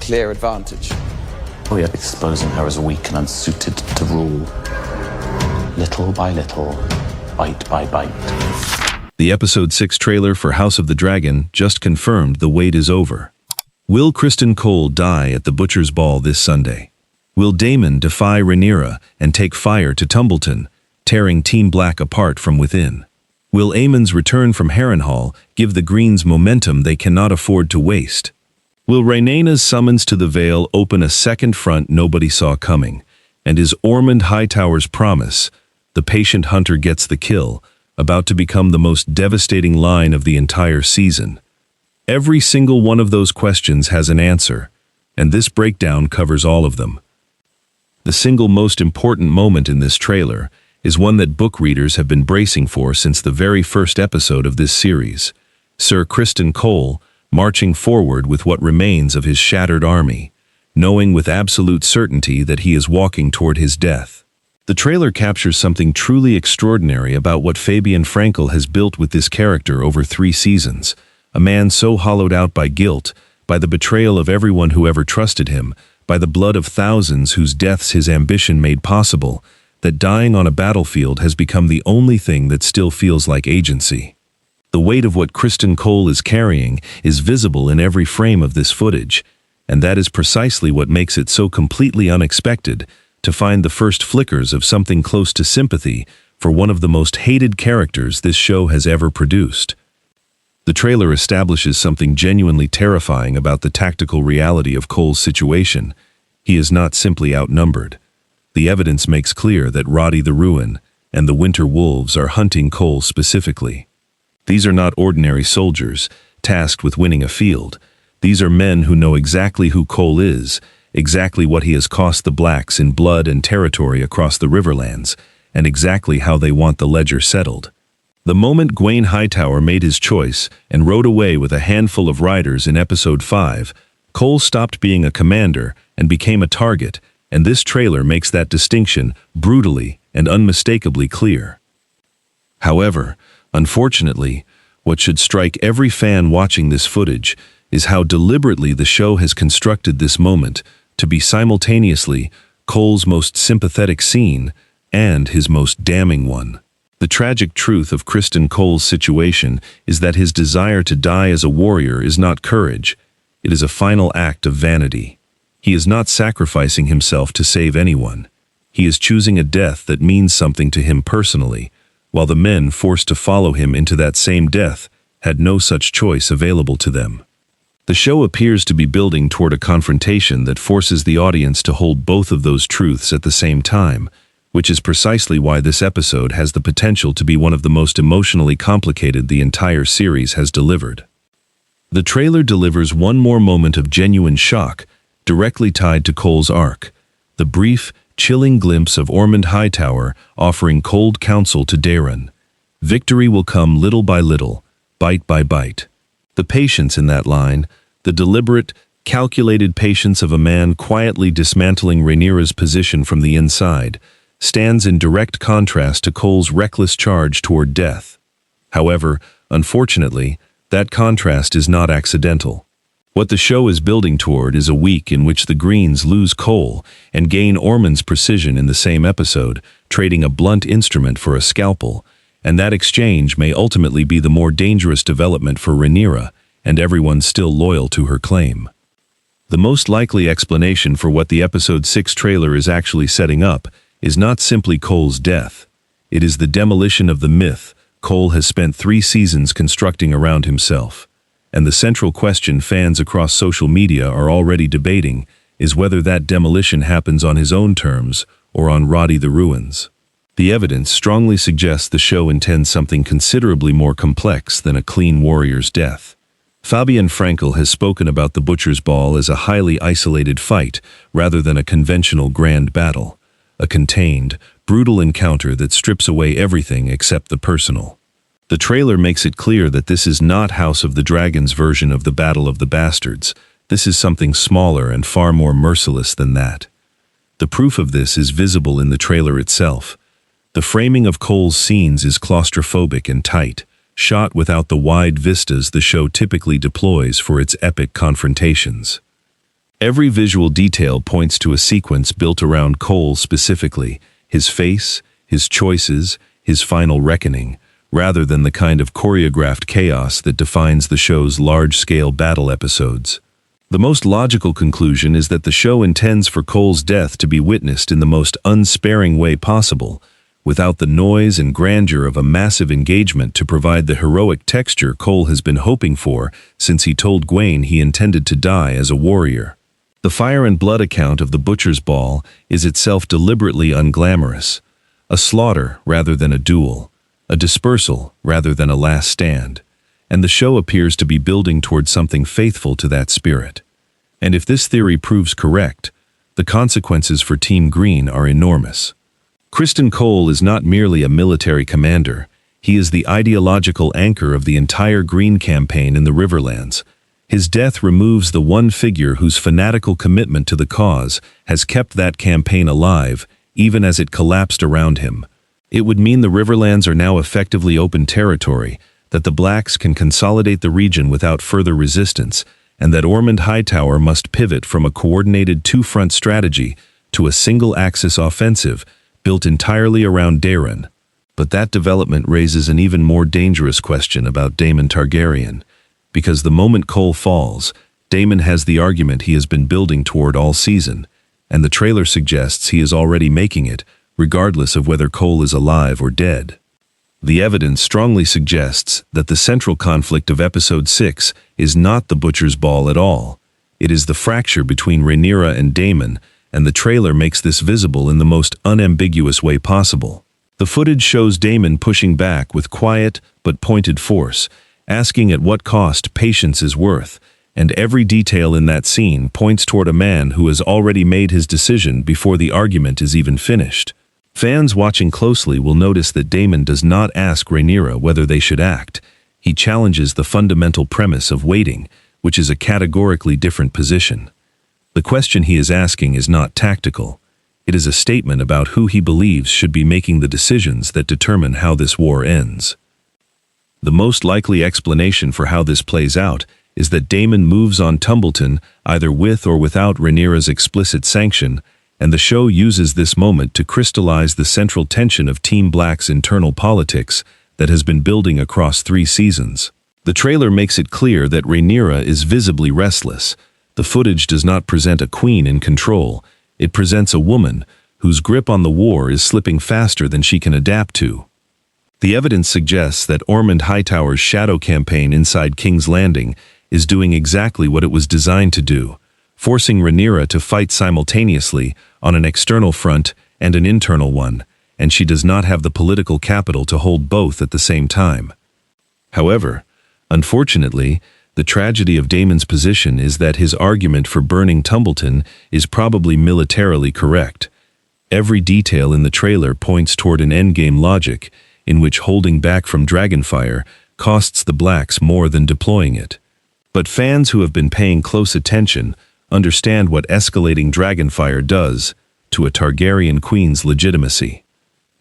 clear advantage. We are exposing her as weak and unsuited to rule. Little by little, bite by bite. The Episode 6 trailer for House of the Dragon just confirmed the wait is over. Will Criston Cole die at the Butcher's Ball this Sunday? Will Daemon defy Rhaenyra and take fire to Tumbleton, tearing Team Black apart from within? Will Aemond's return from Harrenhal give the Greens momentum they cannot afford to waste? Will Rhaenyra's summons to the Vale open a second front nobody saw coming? And is Ormund Hightower's promise, the patient hunter gets the kill, about to become the most devastating line of the entire season? Every single one of those questions has an answer, and this breakdown covers all of them. The single most important moment in this trailer is one that book readers have been bracing for since the very first episode of this series. Sir Criston Cole marching forward with what remains of his shattered army, knowing with absolute certainty that he is walking toward his death. The trailer captures something truly extraordinary about what Fabian Frankel has built with this character over 3 seasons. A man so hollowed out by guilt, by the betrayal of everyone who ever trusted him, by the blood of thousands whose deaths his ambition made possible, that dying on a battlefield has become the only thing that still feels like agency. The weight of what Criston Cole is carrying is visible in every frame of this footage, and that is precisely what makes it so completely unexpected to find the first flickers of something close to sympathy for one of the most hated characters this show has ever produced. The trailer establishes something genuinely terrifying about the tactical reality of Cole's situation. He is not simply outnumbered. The evidence makes clear that Roddy the Ruin and the Winter Wolves are hunting Cole specifically. These are not ordinary soldiers, tasked with winning a field. These are men who know exactly who Cole is, exactly what he has cost the Blacks in blood and territory across the Riverlands, and exactly how they want the ledger settled. The moment Gwaine Hightower made his choice and rode away with a handful of riders in Episode 5, Cole stopped being a commander and became a target, and this trailer makes that distinction brutally and unmistakably clear. However, unfortunately, what should strike every fan watching this footage is how deliberately the show has constructed this moment to be simultaneously Cole's most sympathetic scene and his most damning one. The tragic truth of Criston Cole's situation is that his desire to die as a warrior is not courage. It is a final act of vanity. He is not sacrificing himself to save anyone. He is choosing a death that means something to him personally, while the men forced to follow him into that same death had no such choice available to them. The show appears to be building toward a confrontation that forces the audience to hold both of those truths at the same time, which is precisely why this episode has the potential to be one of the most emotionally complicated the entire series has delivered. The trailer delivers one more moment of genuine shock, directly tied to Cole's arc, the brief, chilling glimpse of Ormund Hightower offering cold counsel to Daeron. Victory will come little by little, bite by bite. The patience in that line, the deliberate, calculated patience of a man quietly dismantling Rhaenyra's position from the inside, stands in direct contrast to Cole's reckless charge toward death. However, unfortunately, that contrast is not accidental. What the show is building toward is a week in which the Greens lose Cole and gain Ormund's precision in the same episode, trading a blunt instrument for a scalpel, and that exchange may ultimately be the more dangerous development for Rhaenyra and everyone still loyal to her claim. The most likely explanation for what the Episode 6 trailer is actually setting up is not simply Cole's death. It is the demolition of the myth Cole has spent 3 seasons constructing around himself. And the central question fans across social media are already debating is whether that demolition happens on his own terms or on Roddy the Ruin's. The evidence strongly suggests the show intends something considerably more complex than a clean warrior's death. Fabian Frankel has spoken about the Butcher's Ball as a highly isolated fight rather than a conventional grand battle, a contained, brutal encounter that strips away everything except the personal. The trailer makes it clear that this is not House of the Dragon's version of the Battle of the Bastards. This is something smaller and far more merciless than that. The proof of this is visible in the trailer itself. The framing of Cole's scenes is claustrophobic and tight, shot without the wide vistas the show typically deploys for its epic confrontations. Every visual detail points to a sequence built around Cole specifically, his face, his choices, his final reckoning, rather than the kind of choreographed chaos that defines the show's large-scale battle episodes. The most logical conclusion is that the show intends for Cole's death to be witnessed in the most unsparing way possible, without the noise and grandeur of a massive engagement to provide the heroic texture Cole has been hoping for since he told Gwaine he intended to die as a warrior. The fire and blood account of the Butcher's Ball is itself deliberately unglamorous, a slaughter rather than a duel, a dispersal rather than a last stand, and the show appears to be building toward something faithful to that spirit. And if this theory proves correct, the consequences for Team Green are enormous. Criston Cole is not merely a military commander, he is the ideological anchor of the entire Green campaign in the Riverlands. His death removes the one figure whose fanatical commitment to the cause has kept that campaign alive, even as it collapsed around him. It would mean the Riverlands are now effectively open territory, that the Blacks can consolidate the region without further resistance, and that Ormund Hightower must pivot from a coordinated two-front strategy to a single-axis offensive built entirely around Daeron. But that development raises an even more dangerous question about Daemon Targaryen, because the moment Cole falls, Daemon has the argument he has been building toward all season, and the trailer suggests he is already making it, regardless of whether Cole is alive or dead. The evidence strongly suggests that the central conflict of Episode 6 is not the Butcher's Ball at all. It is the fracture between Rhaenyra and Daemon, and the trailer makes this visible in the most unambiguous way possible. The footage shows Daemon pushing back with quiet but pointed force, asking at what cost patience is worth, and every detail in that scene points toward a man who has already made his decision before the argument is even finished. Fans watching closely will notice that Daemon does not ask Rhaenyra whether they should act. He challenges the fundamental premise of waiting, which is a categorically different position. The question he is asking is not tactical. It is a statement about who he believes should be making the decisions that determine how this war ends. The most likely explanation for how this plays out is that Daemon moves on Tumbleton either with or without Rhaenyra's explicit sanction, and the show uses this moment to crystallize the central tension of Team Black's internal politics that has been building across 3 seasons. The trailer makes it clear that Rhaenyra is visibly restless. The footage does not present a queen in control. It presents a woman whose grip on the war is slipping faster than she can adapt to. The evidence suggests that Ormund Hightower's shadow campaign inside King's Landing is doing exactly what it was designed to do, forcing Rhaenyra to fight simultaneously on an external front and an internal one, and she does not have the political capital to hold both at the same time. However, unfortunately, the tragedy of Daemon's position is that his argument for burning Tumbleton is probably militarily correct. Every detail in the trailer points toward an endgame logic in which holding back from dragonfire costs the Blacks more than deploying it. But fans who have been paying close attention understand what escalating dragonfire does to a Targaryen queen's legitimacy.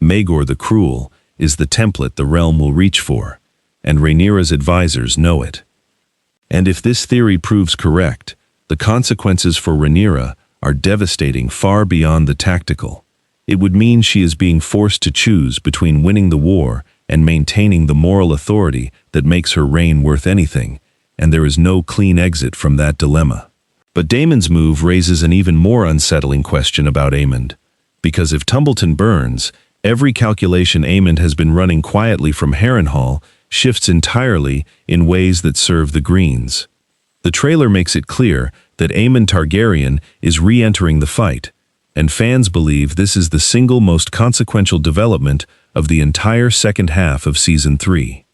Maegor the Cruel is the template the realm will reach for, and Rhaenyra's advisors know it. And if this theory proves correct, the consequences for Rhaenyra are devastating far beyond the tactical. It would mean she is being forced to choose between winning the war and maintaining the moral authority that makes her reign worth anything, and there is no clean exit from that dilemma. But Daemon's move raises an even more unsettling question about Aemond, because if Tumbleton burns, every calculation Aemond has been running quietly from Harrenhal shifts entirely in ways that serve the Greens. The trailer makes it clear that Aemond Targaryen is re-entering the fight, and fans believe this is the single most consequential development of the entire second half of Season 3.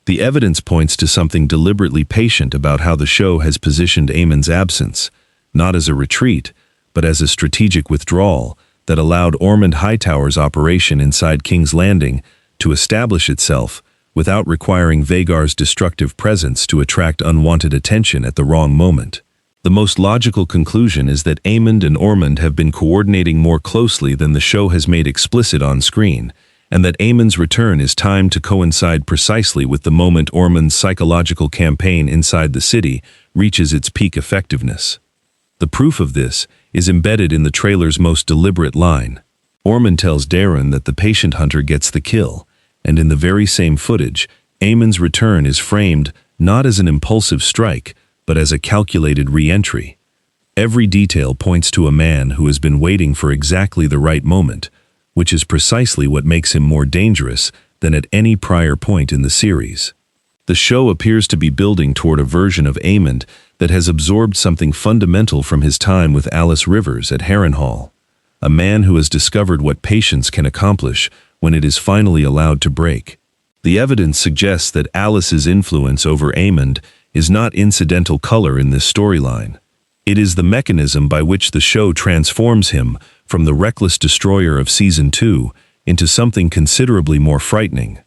The evidence points to something deliberately patient about how the show has positioned Aemond's absence, not as a retreat, but as a strategic withdrawal that allowed Ormund Hightower's operation inside King's Landing to establish itself without requiring Vhagar's destructive presence to attract unwanted attention at the wrong moment. The most logical conclusion is that Aemond and Ormund have been coordinating more closely than the show has made explicit on screen, and that Aemond's return is timed to coincide precisely with the moment Ormund's psychological campaign inside the city reaches its peak effectiveness. The proof of this is embedded in the trailer's most deliberate line. Ormund tells Daeron that the patient hunter gets the kill, and in the very same footage, Aemond's return is framed not as an impulsive strike, but as a calculated re-entry. Every detail points to a man who has been waiting for exactly the right moment, which is precisely what makes him more dangerous than at any prior point in the series. The show appears to be building toward a version of Aemond that has absorbed something fundamental from his time with Alice Rivers at Harrenhal, a man who has discovered what patience can accomplish when it is finally allowed to break. The evidence suggests that Alice's influence over Aemond is not incidental color in this storyline. It is the mechanism by which the show transforms him from the reckless destroyer of Season 2 into something considerably more frightening.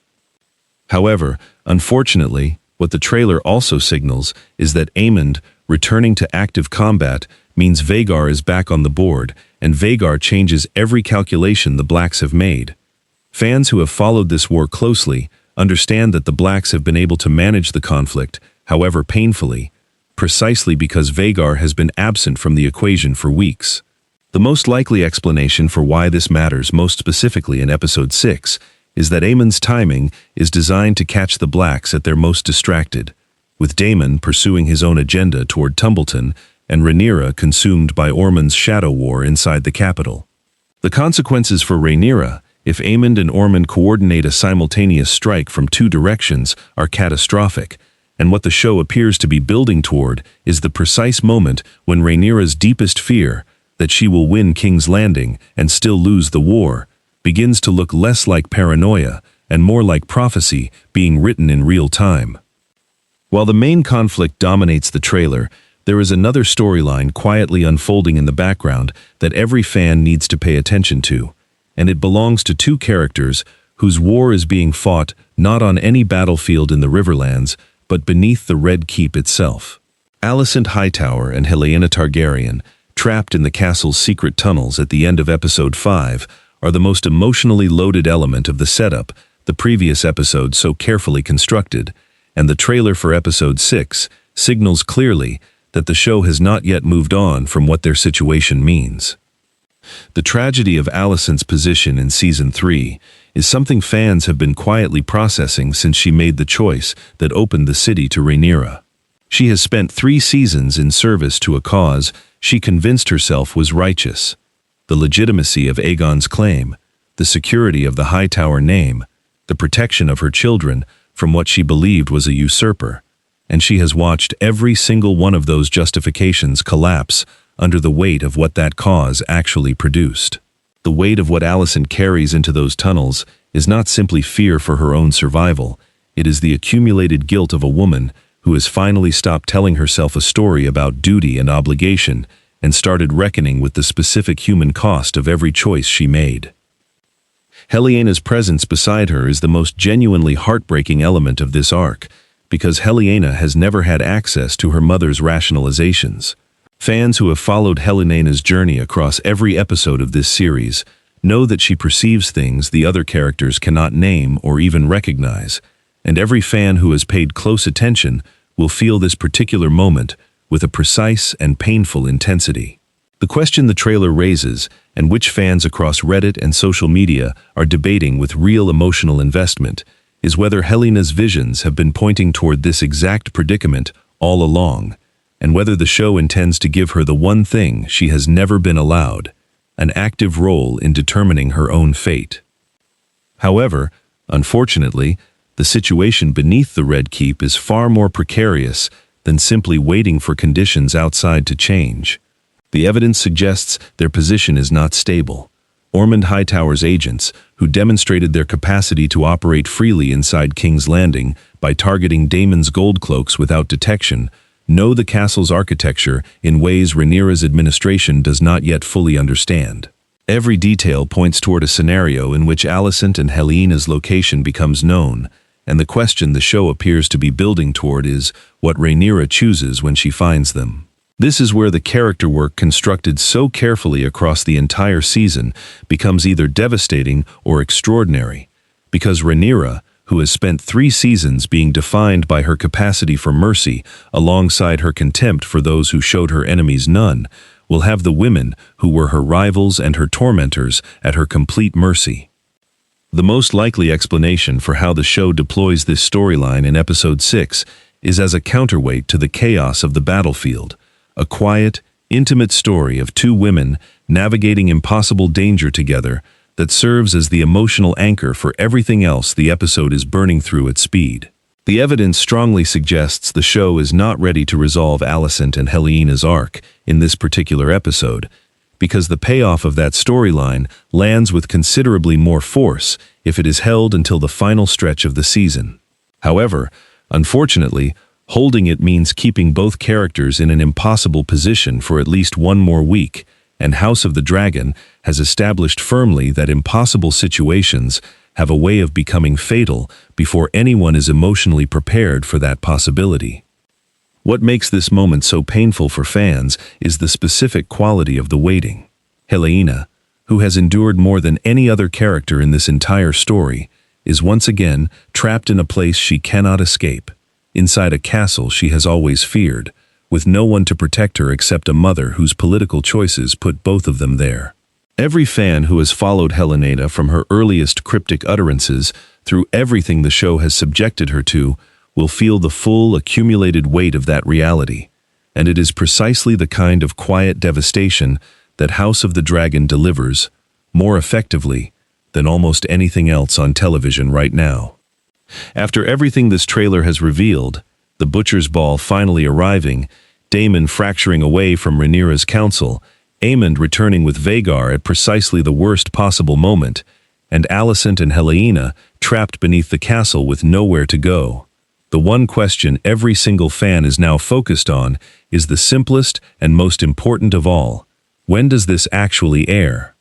However, unfortunately, what the trailer also signals is that Aemond returning to active combat means Vhagar is back on the board, and Vhagar changes every calculation the Blacks have made. Fans who have followed this war closely understand that the Blacks have been able to manage the conflict, however painfully, precisely because Vhagar has been absent from the equation for weeks. The most likely explanation for why this matters most specifically in Episode 6 is that Aemond's timing is designed to catch the Blacks at their most distracted, with Daemon pursuing his own agenda toward Tumbleton and Rhaenyra consumed by Ormund's shadow war inside the capital. The consequences for Rhaenyra, if Aemond and Ormund coordinate a simultaneous strike from two directions, are catastrophic, and what the show appears to be building toward is the precise moment when Rhaenyra's deepest fear, that she will win King's Landing and still lose the war, begins to look less like paranoia and more like prophecy being written in real time. While the main conflict dominates the trailer, there is another storyline quietly unfolding in the background that every fan needs to pay attention to, and it belongs to two characters whose war is being fought not on any battlefield in the Riverlands, but beneath the Red Keep itself. Alicent Hightower and Helaena Targaryen, trapped in the castle's secret tunnels at the end of Episode 5, are the most emotionally loaded element of the setup the previous episode so carefully constructed, and the trailer for Episode 6 signals clearly that the show has not yet moved on from what their situation means. The tragedy of Alicent's position in Season 3 is something fans have been quietly processing since she made the choice that opened the city to Rhaenyra. She has spent 3 seasons in service to a cause she convinced herself was righteous: the legitimacy of Aegon's claim, the security of the Hightower name, the protection of her children from what she believed was a usurper, and she has watched every single one of those justifications collapse under the weight of what that cause actually produced. The weight of what Alicent carries into those tunnels is not simply fear for her own survival, it is the accumulated guilt of a woman who has finally stopped telling herself a story about duty and obligation and started reckoning with the specific human cost of every choice she made. Helaena's presence beside her is the most genuinely heartbreaking element of this arc, because Helaena has never had access to her mother's rationalizations. Fans who have followed Helaena's journey across every episode of this series know that she perceives things the other characters cannot name or even recognize, and every fan who has paid close attention will feel this particular moment with a precise and painful intensity. The question the trailer raises, and which fans across Reddit and social media are debating with real emotional investment, is whether Helaena's visions have been pointing toward this exact predicament all along, and whether the show intends to give her the one thing she has never been allowed: an active role in determining her own fate. However, unfortunately, the situation beneath the Red Keep is far more precarious than simply waiting for conditions outside to change. The evidence suggests their position is not stable. Ormund Hightower's agents, who demonstrated their capacity to operate freely inside King's Landing by targeting Daemon's gold cloaks without detection, know the castle's architecture in ways Rhaenyra's administration does not yet fully understand. Every detail points toward a scenario in which Alicent and Helaena's location becomes known, and the question the show appears to be building toward is what Rhaenyra chooses when she finds them. This is where the character work constructed so carefully across the entire season becomes either devastating or extraordinary, because Rhaenyra, who has spent 3 seasons being defined by her capacity for mercy alongside her contempt for those who showed her enemies none, will have the women who were her rivals and her tormentors at her complete mercy. The most likely explanation for how the show deploys this storyline in episode 6 is as a counterweight to the chaos of the battlefield, a quiet, intimate story of 2 women navigating impossible danger together that serves as the emotional anchor for everything else the episode is burning through at speed. The evidence strongly suggests the show is not ready to resolve Alicent and Helaena's arc in this particular episode, because the payoff of that storyline lands with considerably more force if it is held until the final stretch of the season. However, unfortunately, holding it means keeping both characters in an impossible position for at least 1 more week, and House of the Dragon has established firmly that impossible situations have a way of becoming fatal before anyone is emotionally prepared for that possibility. What makes this moment so painful for fans is the specific quality of the waiting. Helaena, who has endured more than any other character in this entire story, is once again trapped in a place she cannot escape, inside a castle she has always feared, with no one to protect her except a mother whose political choices put both of them there. Every fan who has followed Helaena from her earliest cryptic utterances through everything the show has subjected her to will feel the full accumulated weight of that reality, and it is precisely the kind of quiet devastation that House of the Dragon delivers, more effectively than almost anything else on television right now. After everything this trailer has revealed, the Butcher's Ball finally arriving, Daemon fracturing away from Rhaenyra's council, Aemond returning with Vhagar at precisely the worst possible moment, and Alicent and Helaena trapped beneath the castle with nowhere to go. The one question every single fan is now focused on is the simplest and most important of all: when does this actually air?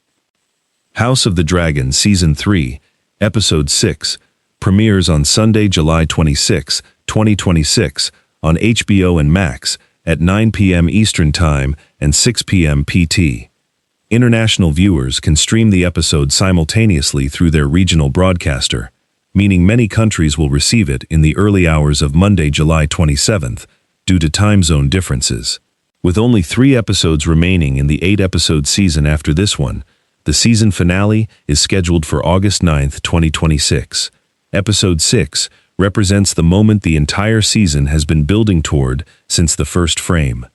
House of the Dragon Season 3, Episode 6, premieres on Sunday, July 26, 2026, on HBO and Max, at 9 p.m. Eastern Time and 6 p.m. PT. International viewers can stream the episode simultaneously through their regional broadcaster, meaning many countries will receive it in the early hours of Monday, July 27th, due to time zone differences. With only 3 episodes remaining in the 8-episode season after this one, the season finale is scheduled for August 9th, 2026. Episode 6 represents the moment the entire season has been building toward since the first frame.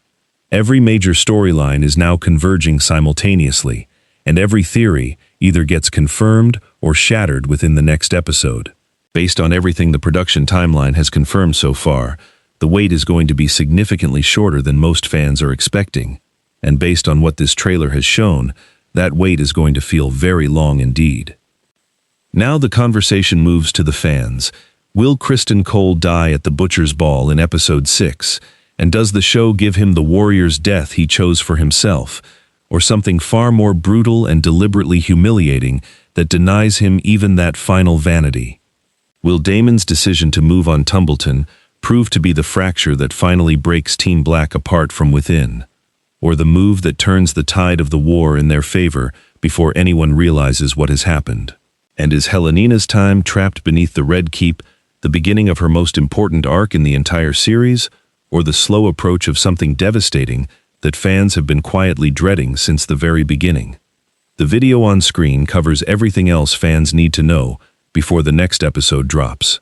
Every major storyline is now converging simultaneously, and every theory either gets confirmed or shattered within the next episode. Based on everything the production timeline has confirmed so far, the wait is going to be significantly shorter than most fans are expecting, and based on what this trailer has shown, that wait is going to feel very long indeed. Now the conversation moves to the fans. Will Criston Cole die at the Butcher's Ball in Episode 6, and does the show give him the warrior's death he chose for himself, or something far more brutal and deliberately humiliating that denies him even that final vanity? Will Daemon's decision to move on Tumbleton prove to be the fracture that finally breaks Team Black apart from within, or the move that turns the tide of the war in their favor before anyone realizes what has happened? And is Helaena's time trapped beneath the Red Keep the beginning of her most important arc in the entire series, or the slow approach of something devastating that fans have been quietly dreading since the very beginning? The video on screen covers everything else fans need to know before the next episode drops.